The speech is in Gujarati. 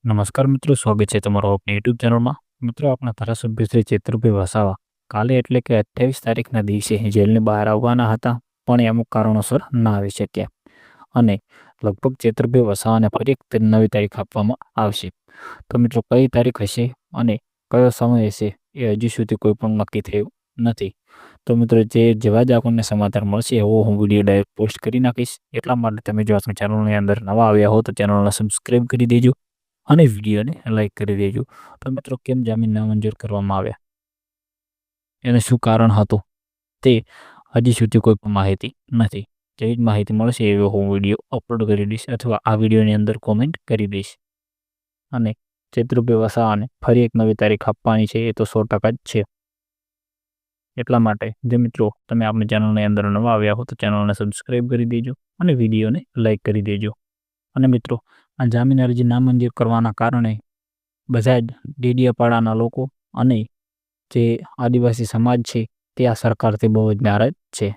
નમસ્કાર મિત્રો, સ્વાગત છે તમારો આપણી યુટ્યુબ ચેનલમાં. મિત્રો, આપણા ધારાસભ્ય શ્રી ચેતુરભાઈ વસાવા કાલે એટલે કે 28 તારીખના દિવસે જેલની બહાર આવવાના હતા, પણ એ અમુક કારણોસર ના આવી શક્યા. અને લગભગ ચેતુરભાઈ વસાવાને ફરી એક નવી તારીખ આપવામાં આવશે. તો મિત્રો, કઈ તારીખ હશે અને કયો સમય હશે એ હજી સુધી કોઈ પણ નક્કી થયું નથી. તો મિત્રો, જેવા જ આપણને સમાચાર મળશે એવો હું વિડીયો ડાયરેક્ટ પોસ્ટ કરી નાખીશ. એટલા માટે તમે જો આપણી ચેનલની અંદર નવા આવ્યા હો તો ચેનલને સબસ્ક્રાઈબ કરી દેજો અને વિડીયોને લાઈક કરી દેજો. તો મિત્રો, કેમ જામીન નામંજૂર કરવામાં આવ્યા, એને શું કારણ હતું તે હજી સુધી કોઈ પણ માહિતી નથી. જેવી જ માહિતી મળશે એવો હું વિડીયો અપલોડ કરી દઈશ અથવા આ વિડીયોની અંદર કોમેન્ટ કરી દઈશ. અને ચેતુરભાઈ વસાવાને ફરી એક નવી તારીખ આપવાની છે એ તો 100% જ છે. એટલા માટે જે મિત્રો તમે આપણી ચેનલની અંદર નવા આવ્યા હો તો ચેનલને સબસ્ક્રાઈબ કરી દેજો અને વિડીયોને લાઈક કરી દેજો. અને મિત્રો, આ જામીન અરજી નામંજૂર કરવાના કારણે બધા જ ડેડિયાપાડાના લોકો અને જે આદિવાસી સમાજ છે તે આ સરકારથી બહુ જ નારાજ છે.